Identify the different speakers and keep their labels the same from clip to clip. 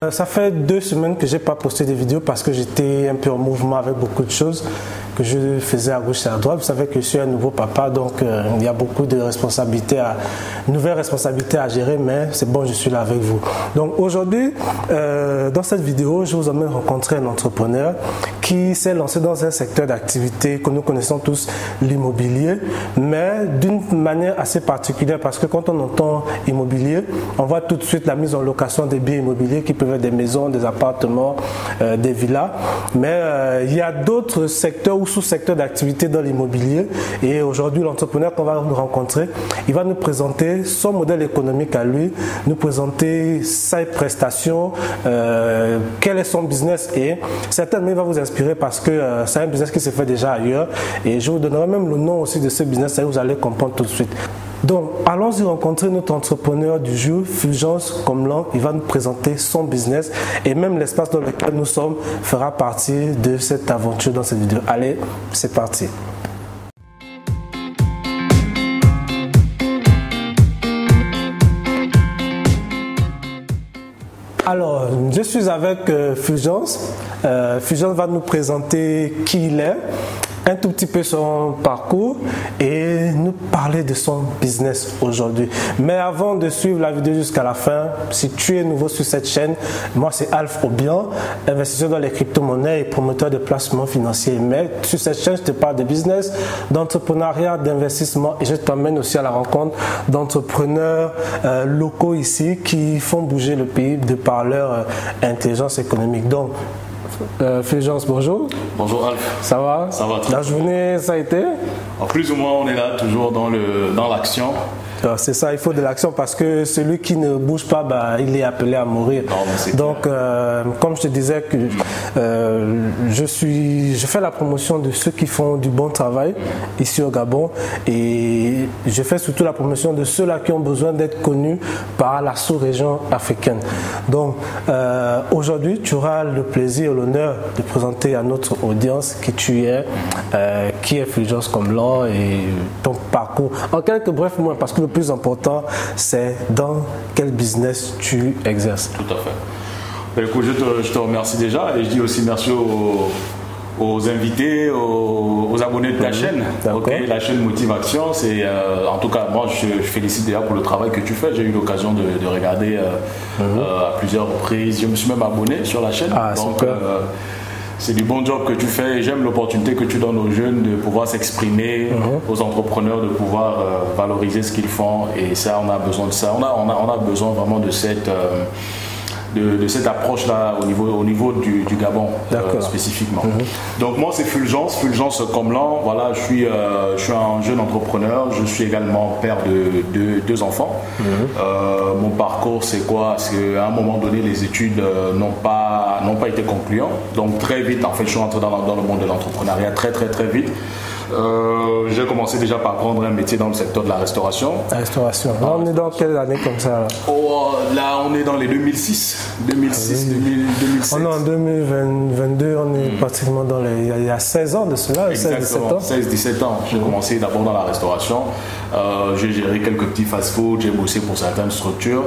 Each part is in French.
Speaker 1: Ça fait 2 semaines que j'ai pas posté de vidéos parce que j'étais un peu en mouvement avec beaucoup de choses que je faisais à gauche et à droite. Vous savez que je suis un nouveau papa, donc il y a beaucoup de responsabilités, nouvelles responsabilités à gérer, mais c'est bon, je suis là avec vous. Donc aujourd'hui, dans cette vidéo, je vous emmène rencontrer un entrepreneur qui s'est lancé dans un secteur d'activité que nous connaissons tous, l'immobilier, mais d'une manière assez particulière parce que quand on entend immobilier, on voit tout de suite la mise en location des biens immobiliers qui peuvent être des maisons, des appartements, des villas, mais il y a d'autres secteurs ou sous-secteurs d'activité dans l'immobilier et aujourd'hui l'entrepreneur qu'on va nous rencontrer, il va nous présenter son modèle économique à lui, nous présenter ses prestations, quel est son business et certainement il va vous inspirer parce que c'est un business qui se fait déjà ailleurs et je vous donnerai même le nom aussi de ce business et vous allez comprendre tout de suite. Donc, allons-y rencontrer notre entrepreneur du jour, Fulgence Komlan. Il va nous présenter son business et même l'espace dans lequel nous sommes fera partie de cette aventure dans cette vidéo. Allez, c'est parti. Alors, je suis avec Fulgence. Fulgence va nous présenter qui il est, un tout petit peu son parcours et nous parler de son business aujourd'hui. Mais avant de suivre la vidéo jusqu'à la fin, si tu es nouveau sur cette chaîne, moi c'est Alf Obian, investisseur dans les crypto-monnaies et promoteur de placements financiers. Mais sur cette chaîne, je te parle de business, d'entrepreneuriat, d'investissement et je t'emmène aussi à la rencontre d'entrepreneurs locaux ici qui font bouger le pays de par leur intelligence économique. Donc, Fulgence, bonjour.
Speaker 2: Bonjour Alf.
Speaker 1: Ça va?
Speaker 2: Ça va très
Speaker 1: bien. La journée, ça a été?
Speaker 2: En plus ou moins, on est là, toujours dans l'action.
Speaker 1: C'est ça, il faut de l'action parce que celui qui ne bouge pas, il est appelé à mourir. Donc, comme je te disais, je fais la promotion de ceux qui font du bon travail ici au Gabon et je fais surtout la promotion de ceux-là qui ont besoin d'être connus par la sous-région africaine. Donc, aujourd'hui, tu auras le plaisir et l'honneur de présenter à notre audience qui tu es, qui est Fulgence Komlan et ton parcours. En quelques brefs mots, parce que le plus important, c'est dans quel business tu exerces.
Speaker 2: Tout à fait. Écoute, je te remercie déjà et je dis aussi merci aux invités, aux abonnés de ta chaîne. Okay, la chaîne Motivation, c'est en tout cas, moi je félicite déjà pour le travail que tu fais. J'ai eu l'occasion de regarder à plusieurs reprises. Je me suis même abonné sur la chaîne.
Speaker 1: Ah, donc, super.
Speaker 2: C'est du bon job que tu fais et j'aime l'opportunité que tu donnes aux jeunes de pouvoir s'exprimer, aux entrepreneurs de pouvoir valoriser ce qu'ils font et ça, on a besoin de ça. On a besoin vraiment de cette approche-là au niveau du Gabon spécifiquement. Donc moi c'est Fulgence Komlan, voilà, je suis un jeune entrepreneur, je suis également père de 2 enfants. Mon parcours c'est quoi? C'est qu'à un moment donné les études n'ont pas été concluantes, donc très vite en fait je suis rentré dans le monde de l'entrepreneuriat très vite. J'ai commencé déjà par prendre un métier dans le secteur de la restauration. La restauration.
Speaker 1: Là, on est dans quelle année comme ça là?
Speaker 2: Là, on est dans les 2007.
Speaker 1: On est en 2022, on est pratiquement dans les... Il y a 16 ans de cela, 16-17 ans.
Speaker 2: 16-17 ans. J'ai commencé d'abord dans la restauration. J'ai géré quelques petits fast-food, j'ai bossé pour certaines structures.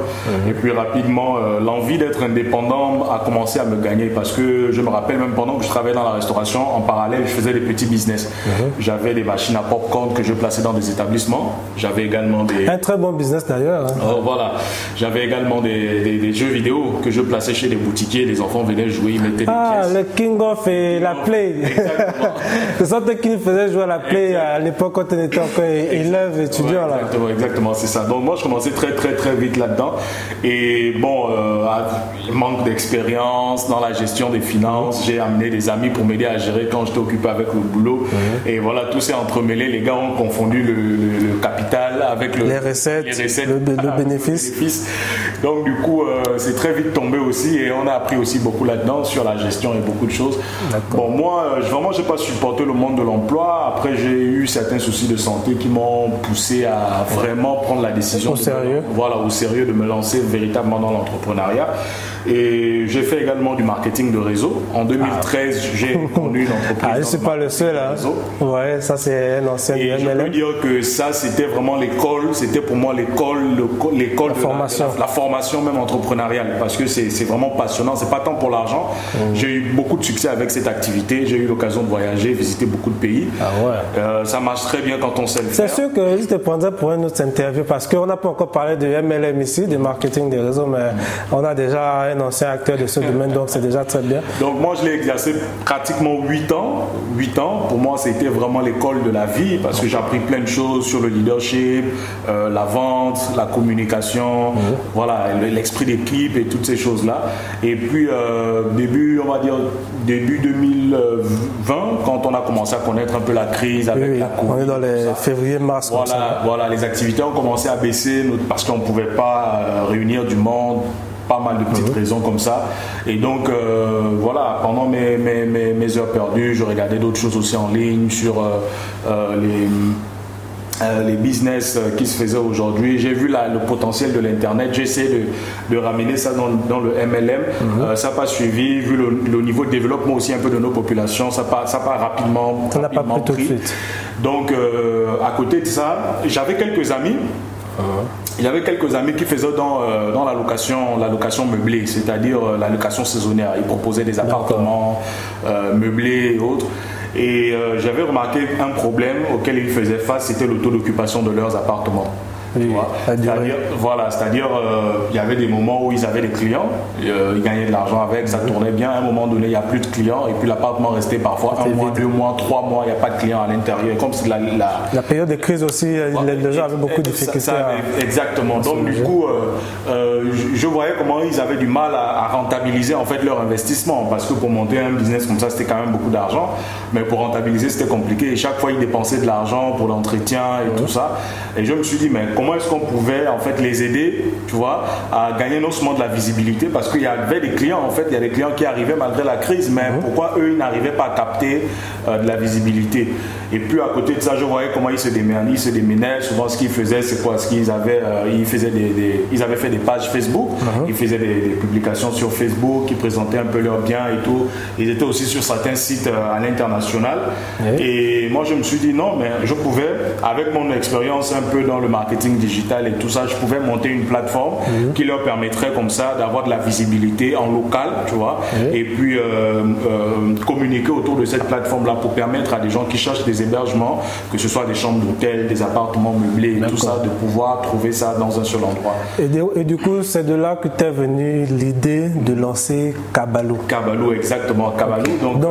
Speaker 2: Et puis rapidement, l'envie d'être indépendant a commencé à me gagner parce que je me rappelle même pendant que je travaillais dans la restauration, en parallèle, je faisais des petits business. J'avais des machines à popcorn que je plaçais dans des établissements. J'avais également des...
Speaker 1: Un très bon business d'ailleurs.
Speaker 2: Voilà. J'avais également des jeux vidéo que je plaçais chez les boutiquiers. Les enfants venaient jouer, ils mettaient des pièces.
Speaker 1: Ah, le King of et la Play.
Speaker 2: Exactement.
Speaker 1: C'est ça qui nous faisait jouer à la Play à l'époque quand on était encore élève, étudiant.
Speaker 2: Exactement, c'est ça. Donc moi je commençais très vite là-dedans. Et bon, manque d'expérience dans la gestion des finances. J'ai amené des amis pour m'aider à gérer quand j'étais occupé avec le boulot. Et voilà, tout s'est entremêlé. Les gars ont confondu le capital avec les recettes,
Speaker 1: le bénéfice.
Speaker 2: Donc du coup, c'est très vite tombé aussi et on a appris aussi beaucoup là-dedans sur la gestion et beaucoup de choses. Bon, moi, vraiment, j'ai pas supporté le monde de l'emploi. Après, j'ai eu certains soucis de santé qui m'ont poussé à vraiment prendre la décision
Speaker 1: au sérieux de me lancer
Speaker 2: véritablement dans l'entrepreneuriat. Et j'ai fait également du marketing de réseau. En 2013, j'ai connu une entreprise.
Speaker 1: Je ne suis pas le seul. Hein. Ouais, ça c'est un ancien
Speaker 2: et
Speaker 1: MLM.
Speaker 2: Je peux dire que ça, c'était vraiment l'école. C'était pour moi l'école de la formation même entrepreneuriale. Parce que c'est vraiment passionnant. C'est pas tant pour l'argent. J'ai eu beaucoup de succès avec cette activité. J'ai eu l'occasion de voyager, visiter beaucoup de pays. Ça marche très bien quand on sait le faire.
Speaker 1: C'est sûr que je te prendrais pour une autre interview parce qu'on n'a pas encore parlé de MLM ici, de marketing des réseaux, mais on a déjà un ancien acteur de ce domaine, donc c'est déjà très bien.
Speaker 2: Donc moi, je l'ai exercé pratiquement 8 ans. 8 ans, pour moi, c'était vraiment l'école de la vie parce que j'ai appris plein de choses sur le leadership, la vente, la communication, voilà, l'esprit d'équipe et toutes ces choses-là. Et puis, début 2020, quand on a commencé à connaître un peu la crise avec la Covid.
Speaker 1: On est dans les février-mars.
Speaker 2: Voilà, les activités ont commencé à baisser parce qu'on ne pouvait pas réunir du monde, pas mal de petites raisons comme ça. Et donc, voilà, pendant mes heures perdues, je regardais d'autres choses aussi en ligne sur les business qui se faisaient aujourd'hui. J'ai vu le potentiel de l'Internet. J'ai essayé de ramener ça dans le MLM. Ça n'a pas suivi. Vu le niveau de développement aussi un peu de nos populations, ça part rapidement.
Speaker 1: Ça n'a pas pris tout de suite.
Speaker 2: Donc, à côté de ça, j'avais quelques amis. Il y avait quelques amis qui faisaient dans la location meublée, c'est-à-dire la location saisonnière. Ils proposaient des appartements meublés et autres. Et j'avais remarqué un problème auquel ils faisaient face, c'était le taux d'occupation de leurs appartements.
Speaker 1: Oui,
Speaker 2: c'est-à-dire il y avait des moments où ils avaient des clients, ils gagnaient de l'argent avec, ça tournait bien. À un moment donné, il n'y a plus de clients et puis l'appartement restait parfois 1 mois, 2 mois, 3 mois, il n'y a pas de clients à l'intérieur. Comme c'est
Speaker 1: la période de crise aussi, les gens avaient beaucoup de difficultés.
Speaker 2: Exactement. Donc du coup, je voyais comment ils avaient du mal à rentabiliser en fait leur investissement parce que pour monter un business comme ça, c'était quand même beaucoup d'argent, mais pour rentabiliser, c'était compliqué. Et chaque fois, ils dépensaient de l'argent pour l'entretien et tout ça. Et je me suis dit, mais comment est-ce qu'on pouvait en fait les aider, tu vois, à gagner non seulement de la visibilité, parce qu'il y avait des clients, en fait, il y a des clients qui arrivaient malgré la crise, mais pourquoi eux, ils n'arrivaient pas à capter de la visibilité. Et puis à côté de ça, je voyais comment ils se démenaient. Souvent, ce qu'ils faisaient, c'est quoi? Ils avaient fait des pages Facebook, ils faisaient des publications sur Facebook, ils présentaient un peu leurs biens et tout. Ils étaient aussi sur certains sites à l'international. Et moi, je me suis dit non, mais je pouvais, avec mon expérience un peu dans le marketing digital et tout ça, je pouvais monter une plateforme qui leur permettrait comme ça d'avoir de la visibilité en local, tu vois, et puis communiquer autour de cette plateforme-là pour permettre à des gens qui cherchent des hébergements, que ce soit des chambres d'hôtel, des appartements meublés et tout ça, de pouvoir trouver ça dans un seul endroit.
Speaker 1: Et du coup, c'est de là que t'es venue l'idée de lancer Kabalou.
Speaker 2: Kabalou, exactement, Kabalou. Donc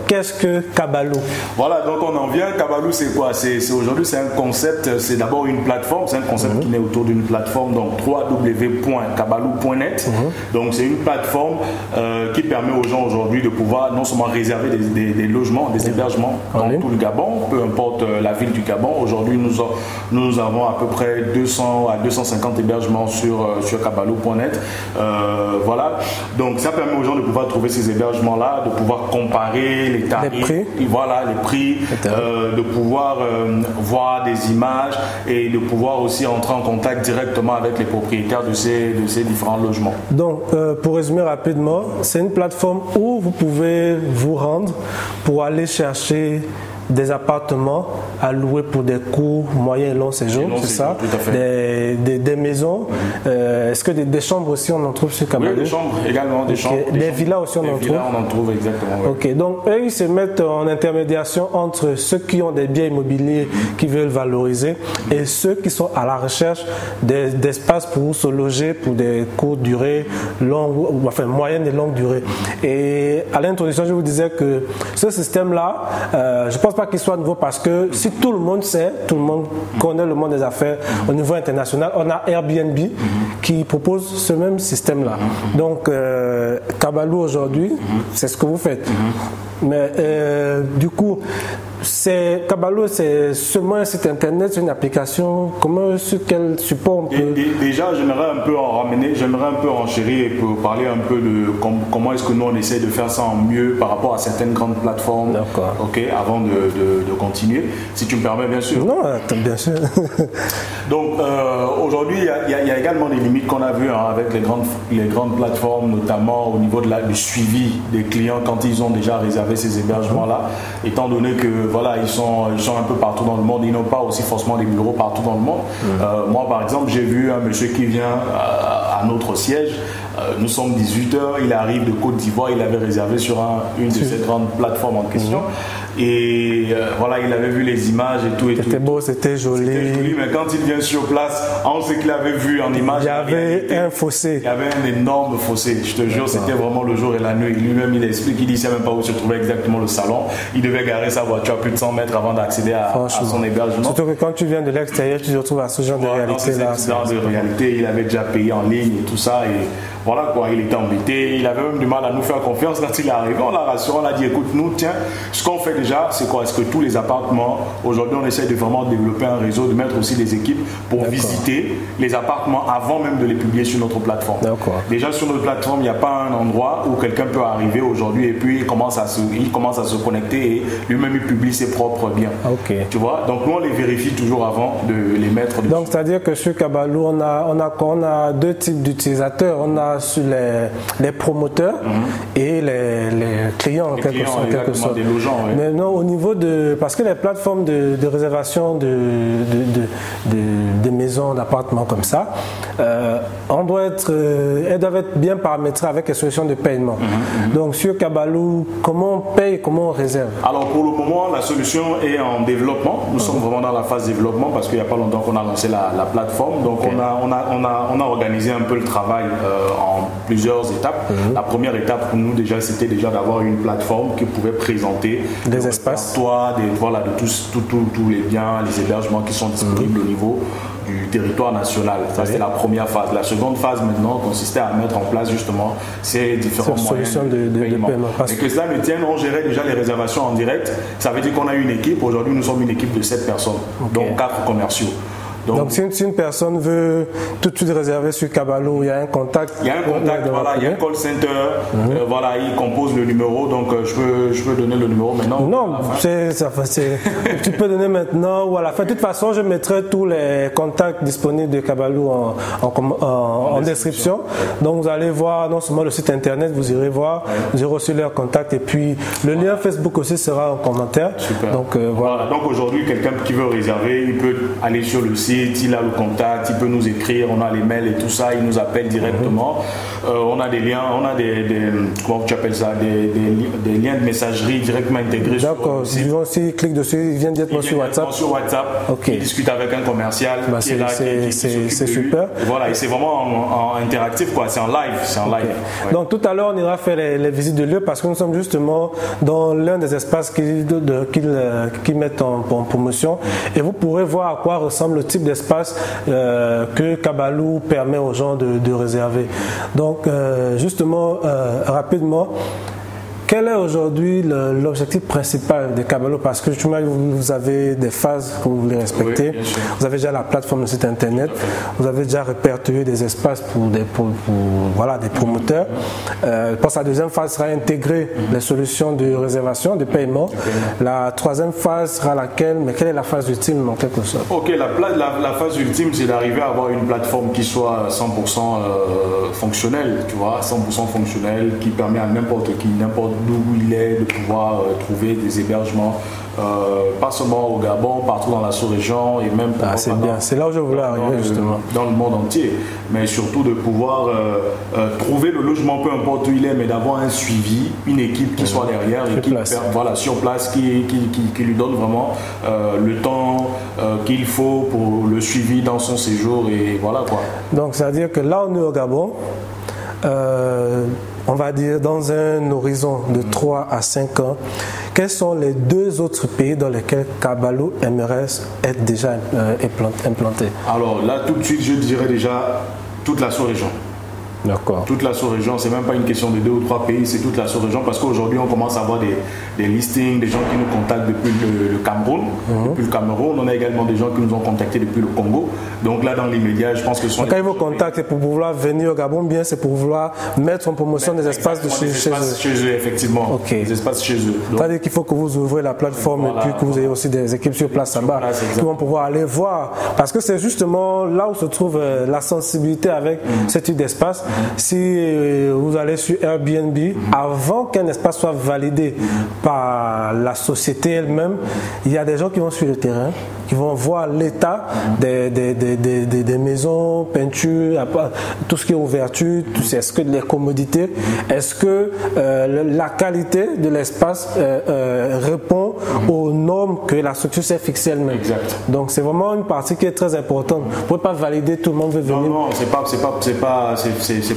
Speaker 1: qu'est-ce que Kabalou?
Speaker 2: Voilà, donc on en vient. Kabalou, c'est quoi? Aujourd'hui, c'est un concept, c'est d'abord une plateforme, c'est un concept qui naît autour d'une plateforme, donc www.kabalou.net. Donc c'est une plateforme qui permet aux gens aujourd'hui de pouvoir non seulement réserver des logements, des hébergements dans tout le Gabon, peu importe la ville du Gabon. Aujourd'hui, nous avons à peu près 200 à 250 hébergements sur kabalou.net. Voilà, donc ça permet aux gens de pouvoir trouver ces hébergements-là, de pouvoir comparer les tarifs, les prix, de pouvoir voir des images et de pouvoir aussi entrer en contact directement avec les propriétaires de ces différents logements.
Speaker 1: Donc, pour résumer rapidement, c'est une plateforme où vous pouvez vous rendre pour aller chercher des appartements à louer pour des courts, moyens et longs séjours, c'est ça?
Speaker 2: Tout à fait.
Speaker 1: Des maisons. Est-ce que des chambres aussi on en trouve sur Kabalou?
Speaker 2: Oui, des chambres également.
Speaker 1: Des villas aussi on en trouve?
Speaker 2: On en trouve exactement. Oui.
Speaker 1: Ok, donc eux ils se mettent en intermédiation entre ceux qui ont des biens immobiliers qui veulent valoriser et ceux qui sont à la recherche d'espaces pour se loger pour des courtes durées, moyennes et longues durées. Et à l'introduction, je vous disais que ce système-là, je pense pas qu'il soit nouveau parce que si tout le monde sait, tout le monde connaît le monde des affaires au niveau international, on a Airbnb qui propose ce même système-là. Donc, Kabalou aujourd'hui, c'est ce que vous faites. Mais du coup, Kabalou, c'est seulement un site internet, une application. Sur quel support on peut...
Speaker 2: Déjà, j'aimerais un peu en ramener, j'aimerais un peu enchérir pour parler un peu de comment est-ce que nous on essaie de faire ça en mieux par rapport à certaines grandes plateformes.
Speaker 1: D'accord.
Speaker 2: Ok, avant de continuer, si tu me permets, bien sûr.
Speaker 1: Non, bien sûr.
Speaker 2: Donc aujourd'hui, il y a également des limites qu'on a vues avec les grandes plateformes, notamment au niveau du suivi des clients quand ils ont déjà réservé ces hébergements-là, étant donné que voilà, ils sont un peu partout dans le monde, ils n'ont pas aussi forcément des bureaux partout dans le monde. Moi, par exemple, j'ai vu un monsieur qui vient à notre siège. Nous sommes 18h, il arrive de Côte d'Ivoire, il avait réservé sur une de ces grandes plateformes en question. Et voilà, il avait vu les images et tout.
Speaker 1: C'était beau, c'était joli.
Speaker 2: C'était joli, mais quand il vient sur place, on sait qu'il avait vu en image.
Speaker 1: Il y avait un fossé.
Speaker 2: Il y avait un énorme fossé. Je te jure, c'était vraiment le jour et la nuit. Lui-même, il explique, il ne sait même pas où se trouvait exactement le salon. Il devait garer sa voiture à plus de 100 mètres avant d'accéder à son hébergement.
Speaker 1: Surtout que quand tu viens de l'extérieur, tu te retrouves à ce genre de réalité-là.
Speaker 2: Ce genre de réalité, il avait déjà payé en ligne et tout ça. Et voilà quoi, il était embêté. Il avait même du mal à nous faire confiance quand il est arrivé. On l'a rassuré, on l'a dit écoute, nous, tiens, ce qu'on fait déjà, c'est quoi? Est-ce que tous les appartements, aujourd'hui, on essaie de vraiment développer un réseau, de mettre aussi des équipes pour visiter les appartements avant même de les publier sur notre plateforme. Déjà, sur notre plateforme, il n'y a pas un endroit où quelqu'un peut arriver aujourd'hui et puis il commence à se connecter et lui-même il publie ses propres biens. Tu vois? Donc, nous, on les vérifie toujours avant de les mettre dessus.
Speaker 1: Donc, c'est-à-dire que sur Kabalou, on a deux types d'utilisateurs. On a sur les promoteurs et les clients en quelque sorte.
Speaker 2: Des logeants, ouais.
Speaker 1: Mais non, au niveau parce que les plateformes de réservation de maisons, d'appartements comme ça, elles doivent être bien paramétrées avec les solutions de paiement. Donc sur Kabalou, comment on paye, comment on réserve?
Speaker 2: Alors pour le moment, la solution est en développement. Nous sommes vraiment dans la phase développement parce qu'il n'y a pas longtemps qu'on a lancé la plateforme. Donc on a organisé un peu le travail en plusieurs étapes. La première étape pour nous déjà, c'était déjà d'avoir une plateforme qui pouvait présenter
Speaker 1: des espaces,
Speaker 2: de tous les biens, les hébergements qui sont disponibles au niveau du territoire national. Ça, c'était la première phase. La seconde phase, maintenant, consistait à mettre en place justement ces différents moyens de paiement. Et que cela ne tienne, on gérait déjà les réservations en direct. Ça veut dire qu'on a une équipe. Aujourd'hui, nous sommes une équipe de 7 personnes, donc 4 commerciaux.
Speaker 1: Donc si une personne veut tout de suite réserver sur Kabalou, il y a un contact.
Speaker 2: Il y a un contact, voilà, il y a un call center, voilà, il compose le numéro, donc je peux donner le numéro maintenant.
Speaker 1: Non, tu peux donner maintenant ou à la fin. De toute façon, je mettrai tous les contacts disponibles de Kabalou en description. Donc vous allez voir non seulement le site internet, vous irez voir, vous aurez aussi leurs contacts et puis le lien Facebook aussi sera en commentaire.
Speaker 2: Super.
Speaker 1: Donc voilà.
Speaker 2: Donc aujourd'hui, quelqu'un qui veut réserver, il peut aller sur le site. Il a le contact, il peut nous écrire, on a les mails et tout ça, il nous appelle directement. On a des liens, on a comment tu appelles ça, des liens de messagerie directement intégrés.
Speaker 1: D'accord, s'il clique dessus, il vient directement sur WhatsApp.
Speaker 2: Sur WhatsApp, il discute avec un commercial qui est là,
Speaker 1: c'est super.
Speaker 2: Et voilà, et c'est vraiment en interactif, quoi. C'est en live.
Speaker 1: Ouais. Donc tout à l'heure, on ira faire les visites de lieu parce que nous sommes justement dans l'un des espaces qu'ils mettent en promotion et vous pourrez voir à quoi ressemble le type d'espace que Kabalou permet aux gens de réserver. Donc justement, rapidement, quel est aujourd'hui l'objectif principal de Kabalou? Parce que vous avez des phases que vous voulez respecter. Oui, vous avez déjà la plateforme, le site internet. Vous avez déjà répertorié des espaces pour des promoteurs. Je pense que la deuxième phase sera intégrer les solutions de réservation, de paiement. La troisième phase sera laquelle? Mais quelle est la phase ultime en quelque sorte?
Speaker 2: Ok, la phase ultime, c'est d'arriver à avoir une plateforme qui soit 100% fonctionnelle, tu vois, 100% fonctionnelle, qui permet à n'importe qui, n'importe d'où il est, de pouvoir trouver des hébergements, pas seulement au Gabon, partout dans la sous-région et même
Speaker 1: c'est bien, c'est là où je voulais arriver justement.
Speaker 2: Dans le monde entier, mais surtout de pouvoir trouver le logement peu importe où il est, mais d'avoir un suivi, une équipe qui soit derrière et qui sur place, qui lui donne vraiment le temps qu'il faut pour le suivi dans son séjour et voilà quoi.
Speaker 1: Donc ça veut dire que là on est au Gabon. On va dire dans un horizon de 3 à 5 ans, quels sont les 2 autres pays dans lesquels Kabalou aimerait être déjà implanté?
Speaker 2: Alors là, tout de suite, je dirais déjà toute la sous-région.
Speaker 1: D'accord.
Speaker 2: Toute la sous-région, c'est même pas une question de 2 ou 3 pays, c'est toute la sous-région parce qu'aujourd'hui on commence à avoir des listings, des gens qui nous contactent depuis le Cameroun. Depuis le Cameroun, on a également des gens qui nous ont contactés depuis le Congo. Donc là, dans l'immédiat, je pense que
Speaker 1: quand ils vous contactent, c'est pour pouvoir venir au Gabon, bien c'est pour vouloir mettre en promotion des espaces de chez
Speaker 2: eux. Effectivement.
Speaker 1: Okay.
Speaker 2: Des espaces chez eux.
Speaker 1: C'est-à-dire qu'il faut que vous ouvrez la plateforme et puis que vous ayez aussi des équipes sur place là-bas qui vont pouvoir aller voir. Parce que c'est justement là où se trouve la sensibilité avec ce type d'espace. Si vous allez sur Airbnb, avant qu'un espace soit validé par la société elle-même, il y a des gens qui vont sur le terrain, qui vont voir l'état des maisons, peintures, tout ce qui est ouverture, est-ce que les commodités, est-ce que la qualité de l'espace répond aux normes que la structure s'est fixée elle-même.
Speaker 2: Exact.
Speaker 1: Donc c'est vraiment une partie qui est très importante. Vous ne pouvez pas valider, tout le monde veut venir.
Speaker 2: Non, c'est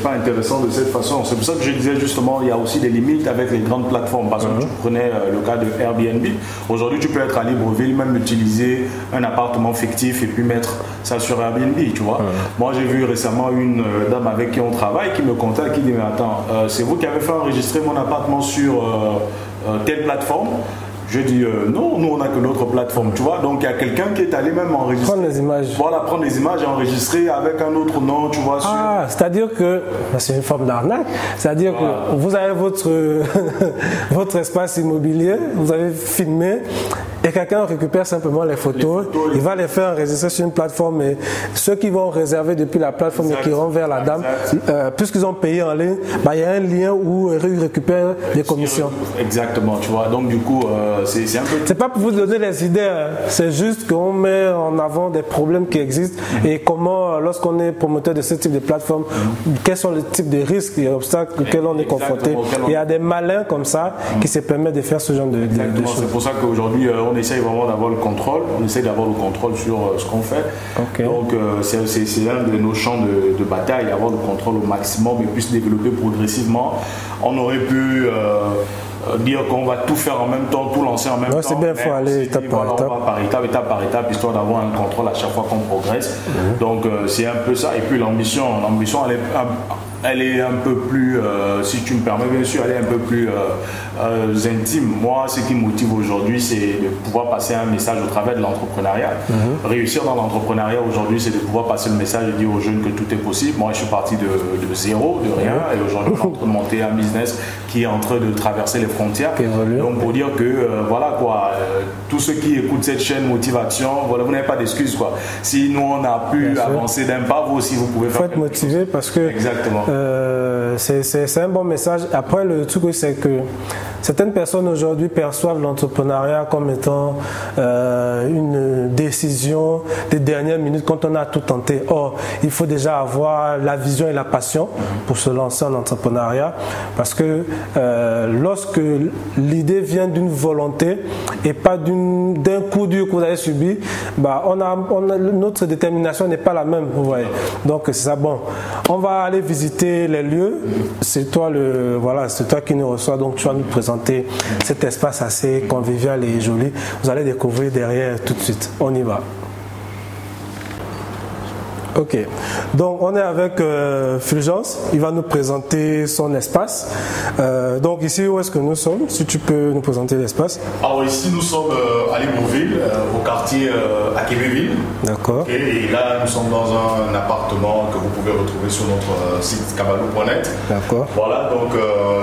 Speaker 2: pas intéressant de cette façon. C'est pour ça que je disais justement, il y a aussi des limites avec les grandes plateformes. Parce que tu prenais le cas de Airbnb. Aujourd'hui, tu peux être à Libreville, même utiliser un appartement fictif et puis mettre ça sur Airbnb, tu vois. Moi, j'ai vu récemment une dame avec qui on travaille qui me contacte, qui dit mais attends, c'est vous qui avez fait enregistrer mon appartement sur telle plateforme. Je dis non, nous on n'a que notre plateforme, tu vois. Donc il y a quelqu'un qui est allé même enregistrer.
Speaker 1: Prendre les images.
Speaker 2: Voilà, prendre les images et enregistrer avec un autre nom, tu vois.
Speaker 1: Ah, c'est-à-dire que c'est une forme d'arnaque. C'est-à-dire que vous avez votre espace immobilier, vous avez filmé et quelqu'un récupère simplement les photos, il va les faire enregistrer sur une plateforme et ceux qui vont réserver depuis la plateforme et qui iront vers la dame, puisqu'ils ont payé en ligne, il y a un lien où ils récupèrent des commissions.
Speaker 2: Exactement, tu vois. Donc du coup, c'est un peu...
Speaker 1: C'est pas pour vous donner les idées, c'est juste qu'on met en avant des problèmes qui existent et comment, lorsqu'on est promoteur de ce type de plateforme, quels sont les types de risques et obstacles auxquels on est confronté. Il y a des malins comme ça qui se permettent de faire ce genre de choses.
Speaker 2: C'est pour ça qu'aujourd'hui, on essaye vraiment d'avoir le contrôle. On essaye d'avoir le contrôle sur ce qu'on fait.
Speaker 1: Okay.
Speaker 2: Donc, c'est un de nos champs de bataille, avoir le contrôle au maximum et puis se développer progressivement. On aurait pu... dire qu'on va tout faire en même temps, tout lancer en même temps.
Speaker 1: C'est bien, il faut aller étape par étape.
Speaker 2: Étape par étape, histoire d'avoir un contrôle à chaque fois qu'on progresse. Donc c'est un peu ça. Et puis l'ambition, elle est un peu plus, si tu me permets bien sûr, elle est un peu plus intime. Moi, ce qui me motive aujourd'hui, c'est de pouvoir passer un message au travers de l'entrepreneuriat. Réussir dans l'entrepreneuriat aujourd'hui, c'est de pouvoir passer le message et dire aux jeunes que tout est possible. Moi, je suis parti de zéro, de rien, et aujourd'hui, on est en train de monter un business qui est en train de traverser les frontières. Donc, pour dire que, voilà quoi, tous ceux qui écoutent cette chaîne Motivation, voilà, vous n'avez pas d'excuses quoi. Si nous, on a pu avancer d'un pas, vous aussi, vous pouvez faire.
Speaker 1: Il faut être motivé parce que c'est un bon message. Après, le truc, c'est que certaines personnes aujourd'hui perçoivent l'entrepreneuriat comme étant une décision des dernières minutes quand on a tout tenté. Or, il faut déjà avoir la vision et la passion pour se lancer en entrepreneuriat parce que lorsque l'idée vient d'une volonté et pas d'un coup dur que vous avez subi, notre détermination n'est pas la même. Vous voyez. Donc, c'est ça. Bon, on va aller visiter les lieux. C'est toi qui nous reçois, donc tu vas nous présenter cet espace assez convivial et joli. Vous allez découvrir derrière tout de suite. On y va. Ok, donc on est avec Fulgence, il va nous présenter son espace. Donc ici, où est-ce que nous sommes? Si tu peux nous présenter l'espace.
Speaker 2: Alors ici, nous sommes à Libreville, au quartier Akébéville.
Speaker 1: D'accord.
Speaker 2: Et là, nous sommes dans un appartement que vous pouvez retrouver sur notre site kabalou.net.
Speaker 1: D'accord.
Speaker 2: Voilà, donc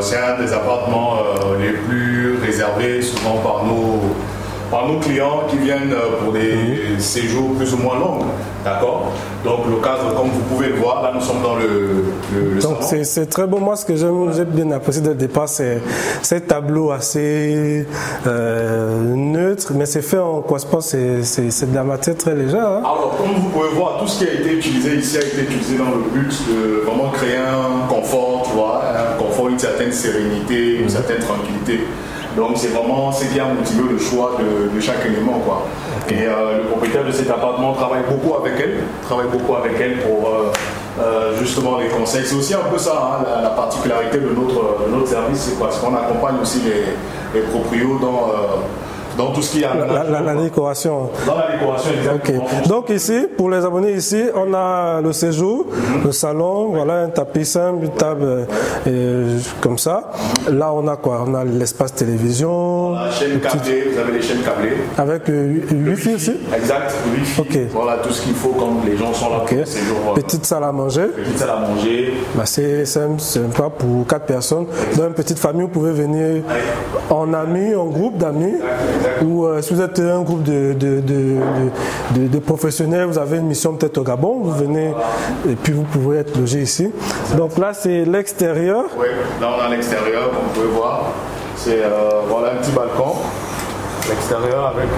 Speaker 2: c'est un des appartements les plus réservés souvent par nos clients qui viennent pour des séjours plus ou moins longs. D'accord. Donc le cadre, comme vous pouvez le voir, là nous sommes dans le
Speaker 1: donc
Speaker 2: salon.
Speaker 1: C'est très beau. Moi, ce que j'ai bien apprécié dès le départ, c'est ces tableaux assez neutres, mais c'est fait en quoi je pense c'est de la matière très légère. Hein.
Speaker 2: Alors comme vous pouvez voir, tout ce qui a été utilisé ici a été utilisé dans le but de vraiment créer un confort, tu vois, un confort, une certaine sérénité, une certaine tranquillité. Donc c'est vraiment ce qui a motivé le choix de chaque élément quoi. Okay. Et le propriétaire de cet appartement travaille beaucoup avec elle pour justement les conseils. C'est aussi un peu ça hein, la particularité de notre service, c'est quoi? C'est qu'on accompagne aussi les proprios Dans tout ce qui est
Speaker 1: la décoration.
Speaker 2: Dans la décoration, exactement.
Speaker 1: Okay. Donc ici, pour les abonnés ici, on a le séjour, le salon, voilà un tapis simple, une table comme ça. Là, on a quoi? On a l'espace télévision.
Speaker 2: La chaîne câblée, vous avez les chaînes câblées.
Speaker 1: Avec Wi-Fi aussi?
Speaker 2: Exact, Wi-Fi.
Speaker 1: Okay.
Speaker 2: Voilà tout ce qu'il faut quand les gens sont là pour le séjour.
Speaker 1: Petite salle à manger.
Speaker 2: Petite salle à manger.
Speaker 1: Bah, c'est sympa pour 4 personnes. Dans une petite famille, vous pouvez venir en amis, en groupe d'amis. Ou si vous êtes un groupe de professionnels, vous avez une mission peut-être au Gabon, vous venez et puis vous pouvez être logé ici. Donc là, c'est l'extérieur.
Speaker 2: Oui, là on a l'extérieur, comme vous pouvez voir. C'est voilà un petit balcon. L'extérieur avec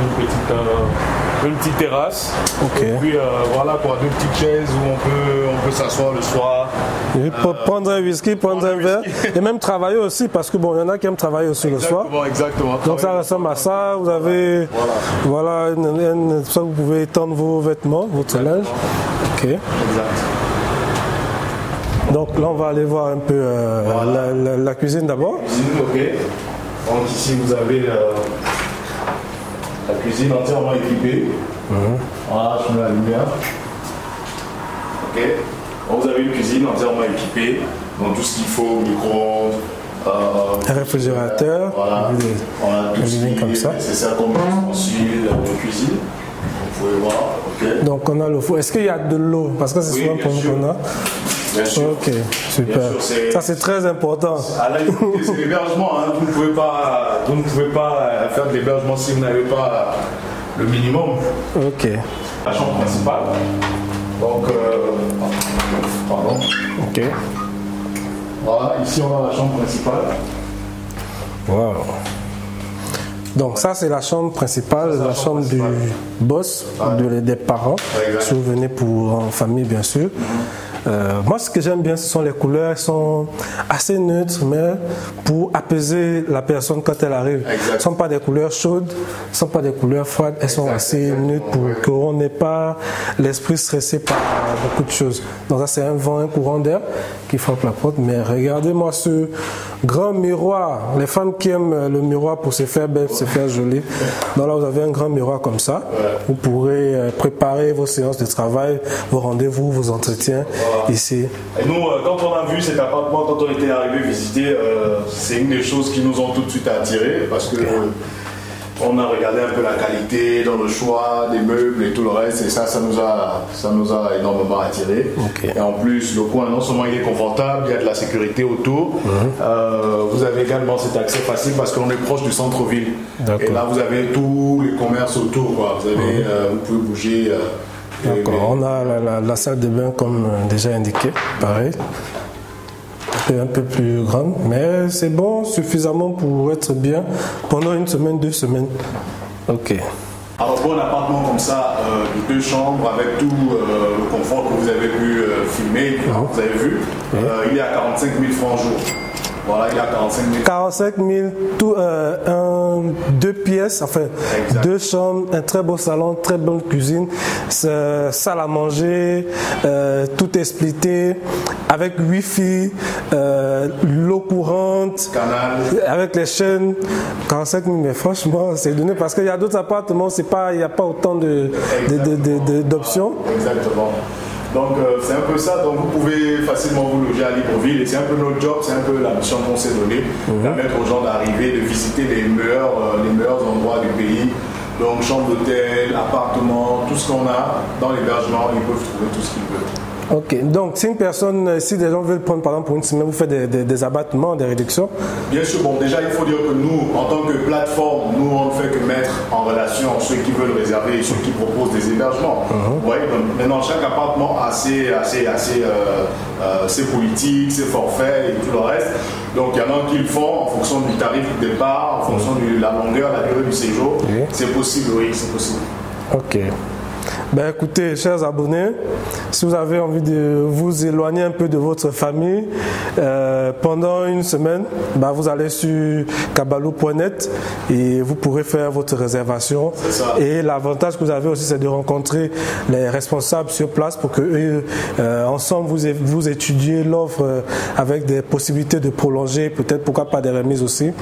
Speaker 2: une petite terrasse.
Speaker 1: Okay.
Speaker 2: Et puis voilà quoi, 2 petites chaises où on peut s'asseoir le soir.
Speaker 1: Prendre un whisky, prendre un verre et même travailler aussi parce que bon, il y en a qui aiment travailler aussi le soir.
Speaker 2: Exactement.
Speaker 1: Donc ça ressemble à ça. Vous avez voilà ça vous pouvez étendre vos vêtements, votre linge. Ok.
Speaker 2: Exact.
Speaker 1: Donc là on va aller voir un peu la cuisine d'abord.
Speaker 2: Cuisine, ok. Donc ici vous avez la cuisine entièrement équipée. Voilà, je mets la lumière. Ok. Donc vous avez une cuisine entièrement équipée. Donc tout ce qu'il faut, micro-ondes,
Speaker 1: un réfrigérateur.
Speaker 2: Voilà. On a tout ce qui est nécessaire comme ustensile de cuisine. Vous pouvez voir. Ok.
Speaker 1: Donc on a le four. Est-ce qu'il y a de l'eau? Parce que c'est souvent pour nous qu'on a.
Speaker 2: Bien sûr.
Speaker 1: Ok, super. Sûr, ça c'est très important.
Speaker 2: C'est l'hébergement, hein. Vous ne pouvez pas faire de l'hébergement si vous n'avez pas le minimum.
Speaker 1: Ok.
Speaker 2: La chambre principale. Donc, pardon.
Speaker 1: Ok.
Speaker 2: Voilà, ici on a la chambre principale.
Speaker 1: Wow. Donc ça c'est la chambre principale, la chambre du boss, des parents. Si vous venez pour en famille bien sûr. Moi ce que j'aime bien ce sont les couleurs, elles sont assez neutres mais pour apaiser la personne quand elle arrive. Ce ne sont pas des couleurs chaudes, ce ne sont pas des couleurs froides, elles sont assez neutres pour qu'on n'ait pas l'esprit stressé par beaucoup de choses. Donc ça c'est un vent, un courant d'air qui frappe la porte. Mais regardez-moi ce grand miroir, les femmes qui aiment le miroir pour se faire belle, se faire jolie. Donc là vous avez un grand miroir comme ça, vous pourrez préparer vos séances de travail, vos rendez-vous, vos entretiens. Ici.
Speaker 2: Et nous, quand on a vu cet appartement, quand on était arrivé visiter, c'est une des choses qui nous ont tout de suite attirés parce que on a regardé un peu la qualité dans le choix des meubles et tout le reste et ça nous a énormément attirés. Et en plus, le coin, non seulement il est confortable, il y a de la sécurité autour. Vous avez également cet accès facile parce qu'on est proche du centre-ville. Et là, vous avez tous les commerces autour, quoi. Vous pouvez bouger.
Speaker 1: D'accord, on a la salle de bain comme déjà indiqué, pareil, un peu plus grande, mais c'est bon, suffisamment pour être bien pendant 1 semaine, 2 semaines. Ok.
Speaker 2: Alors pour un appartement comme ça, de 2 chambres, avec tout le confort que vous avez pu filmer, vous avez vu, il est à 45 000 francs jour. Voilà, il y a 45 000. 45 000,
Speaker 1: 2 pièces, enfin 2 chambres, un très beau salon, très bonne cuisine, salle à manger, tout est splitté, avec Wi-Fi, l'eau courante,
Speaker 2: canal,
Speaker 1: avec les chaînes. 45 000, mais franchement, c'est donné parce qu'il y a d'autres appartements, il n'y a pas autant d'options.
Speaker 2: Exactement. Donc c'est un peu ça, donc vous pouvez facilement vous loger à Libreville et c'est un peu notre job, c'est un peu la mission qu'on s'est donnée, permettre aux gens d'arriver, de visiter les meilleurs endroits du pays. Donc chambre d'hôtel, appartement, tout ce qu'on a dans l'hébergement, ils peuvent trouver tout ce qu'ils veulent.
Speaker 1: Ok, donc si une personne, si des gens veulent prendre par exemple pour une semaine, vous faites des abattements, des réductions?
Speaker 2: Bien sûr, bon déjà il faut dire que nous, en tant que plateforme, nous on ne fait que mettre en relation ceux qui veulent réserver et ceux qui proposent des hébergements. Ouais, donc maintenant chaque appartement a ses politiques, ses forfaits et tout le reste. Donc il y en a qui le font en fonction du tarif de départ, en fonction de la longueur, la durée du séjour. C'est possible, oui, c'est possible.
Speaker 1: Ok. Ben écoutez, chers abonnés, si vous avez envie de vous éloigner un peu de votre famille, pendant une semaine, vous allez sur kabaloo.net et vous pourrez faire votre réservation. Et l'avantage que vous avez aussi, c'est de rencontrer les responsables sur place pour que eux, ensemble, vous étudiez l'offre avec des possibilités de prolonger, peut-être pourquoi pas des remises aussi.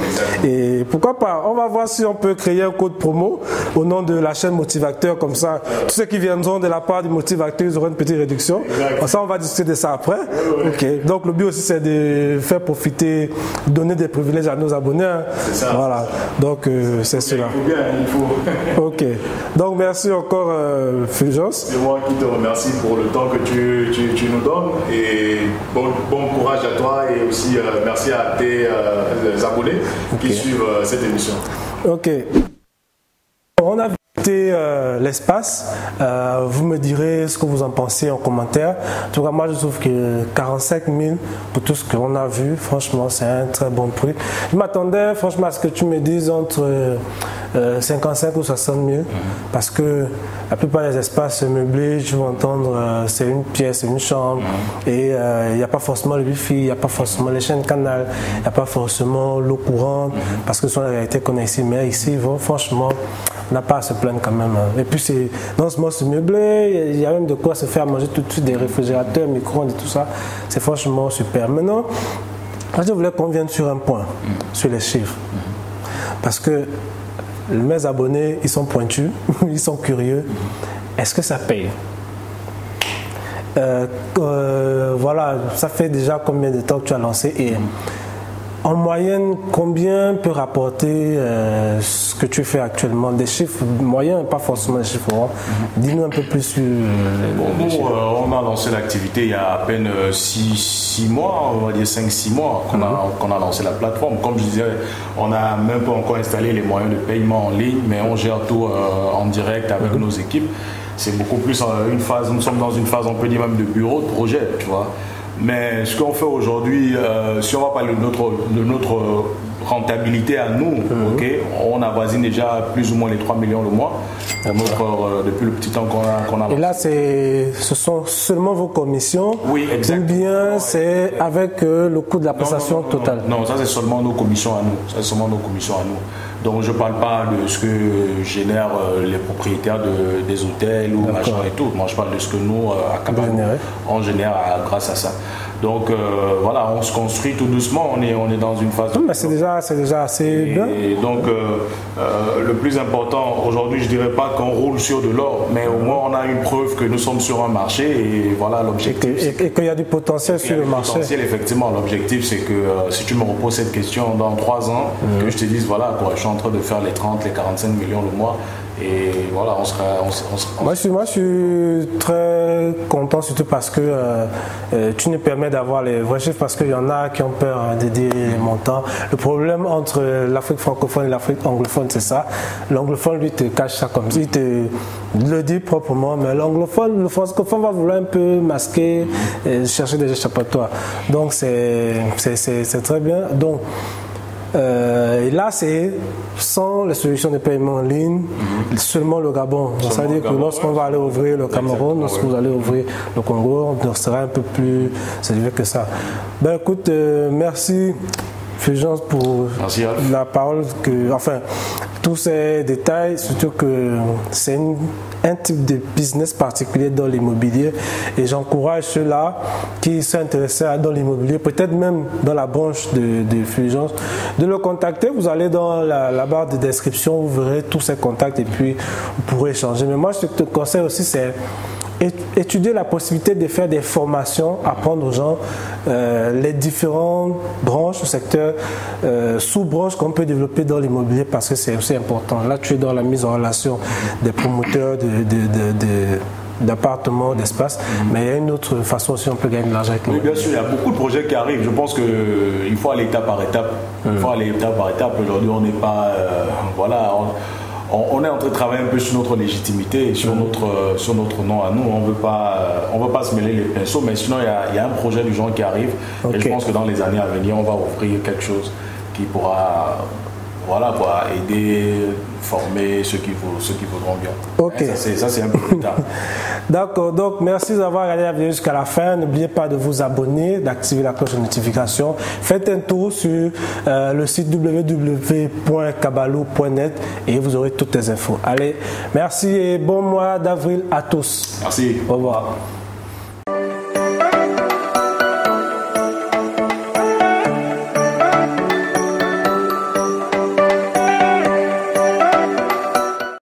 Speaker 1: Et pourquoi pas, on va voir si on peut créer un code promo au nom de la chaîne Motivacteur, comme ça, tous ceux qui viendront de la part du Motivacteur, ils auront une petite réduction. Ça, on va discuter de ça après. Ok. Donc le but aussi, c'est de faire profiter, donner des privilèges à nos abonnés. Hein. C'est ça. Voilà. Donc c'est cela.
Speaker 2: Il faut.
Speaker 1: Ok. Donc merci encore, Fulgence.
Speaker 2: C'est moi qui te remercie pour le temps que tu nous donnes et bon courage à toi et aussi merci à tes abonnés qui suivent cette émission.
Speaker 1: Ok. On a visité l'espace. Vous me direz ce que vous en pensez en commentaire. En tout cas, moi je trouve que 45 000 pour tout ce qu'on a vu, franchement, c'est un très bon prix. Je m'attendais franchement à ce que tu me dises entre 55 ou 60 000 parce que la plupart des espaces meublés, je vais entendre c'est une pièce, une chambre et il n'y a pas forcément le wifi, il n'y a pas forcément les chaînes canal, il n'y a pas forcément l'eau courante parce que ce sont les réalités qu'on a ici. Mais ici, franchement, on n'a pas à se plaindre quand même. Et puis c'est non seulement c'est meublé, il y a même de quoi se faire manger tout de suite, des réfrigérateurs, micro-ondes et tout ça. C'est franchement super. Maintenant, je voulais qu'on vienne sur un point, sur les chiffres. Parce que mes abonnés, ils sont pointus, ils sont curieux. Est-ce que ça paye? Voilà, ça fait déjà combien de temps que tu as lancé et en moyenne, combien peut rapporter ce que tu fais actuellement? Des chiffres moyens, pas forcément des chiffres ronds. Dis-nous un peu plus sur les chiffres.
Speaker 2: On a lancé l'activité il y a à peine 6 mois, on va dire 5-6 mois qu'on a lancé la plateforme. Comme je disais, on n'a même pas encore installé les moyens de paiement en ligne, mais on gère tout en direct avec nos équipes. C'est beaucoup plus une phase, nous sommes dans une phase, on peut dire même de bureau, de projet, tu vois. Mais ce qu'on fait aujourd'hui, si on va parler de notre rentabilité à nous, on avoisine déjà plus ou moins les 3 millions le mois depuis le petit temps qu'on a.
Speaker 1: Et là, ce sont seulement vos commissions?
Speaker 2: Oui, exactement.
Speaker 1: Ou bien c'est avec le coût de la prestation totale?
Speaker 2: Non, ça c'est seulement nos commissions à nous. Ça c'est seulement nos commissions à nous. Donc je ne parle pas de ce que génèrent les propriétaires des hôtels ou machin et tout. Moi je parle de ce que nous, à Kabaloo, on génère grâce à ça. Donc voilà, on se construit tout doucement, on est dans une phase...
Speaker 1: Mais c'est déjà assez bien.
Speaker 2: Et donc le plus important, aujourd'hui je ne dirais pas qu'on roule sur de l'or, mais au moins on a une preuve que nous sommes sur un marché et voilà l'objectif.
Speaker 1: Et qu'il y a du potentiel sur le marché.
Speaker 2: Effectivement, l'objectif c'est que si tu me reposes cette question dans 3 ans, que je te dise voilà quoi, je suis en train de faire les 30, les 45 millions le mois. Et voilà, on sera.
Speaker 1: Moi, je suis très content, surtout parce que tu nous permets d'avoir les vrais chiffres, parce qu'il y en a qui ont peur de dire les montants. Le problème entre l'Afrique francophone et l'Afrique anglophone, c'est ça. L'anglophone, lui, te cache ça comme ça. Il te le dit proprement, mais l'anglophone, le francophone va vouloir un peu masquer, et chercher des échappatoires. Donc, c'est très bien. Donc, et là, c'est sans les solutions de paiement en ligne, seulement le Gabon. Ça veut dire que lorsqu'on va aller ouvrir le Cameroun, lorsque vous allez ouvrir le Congo, on sera un peu plus élevé que ça. Ben écoute, merci Fulgence pour la parole, tous ces détails, surtout que c'est un type de business particulier dans l'immobilier et j'encourage ceux-là qui sont intéressés dans l'immobilier, peut-être même dans la branche de Fulgence, de le contacter. Vous allez dans la barre de description, vous verrez tous ces contacts et puis vous pourrez échanger. Mais moi, ce que je te conseille aussi, c'est étudier la possibilité de faire des formations, apprendre aux gens les différentes branches, secteurs, sous-branches qu'on peut développer dans l'immobilier parce que c'est aussi important. Là, tu es dans la mise en relation des promoteurs d'appartements, d'espaces, mais il y a une autre façon aussi on peut gagner de l'argent avec nous.
Speaker 2: Oui, bien sûr, il y a beaucoup de projets qui arrivent. Je pense qu'il faut aller étape par étape. Aujourd'hui, on n'est pas... On est en train de travailler un peu sur notre légitimité et sur notre nom à nous. On veut pas se mêler les pinceaux, mais sinon il y a un projet du genre qui arrive. Et je pense que dans les années à venir, on va offrir quelque chose qui pourra voilà quoi, aider, former ceux qui voudront bien.
Speaker 1: Ok.
Speaker 2: Ça c'est un peu plus tard.
Speaker 1: D'accord, donc merci d'avoir regardé la vidéo jusqu'à la fin. N'oubliez pas de vous abonner, d'activer la cloche de notification. Faites un tour sur le site www.caballo.net et vous aurez toutes les infos. Allez, merci et bon mois d'avril à tous.
Speaker 2: Merci.
Speaker 1: Au revoir.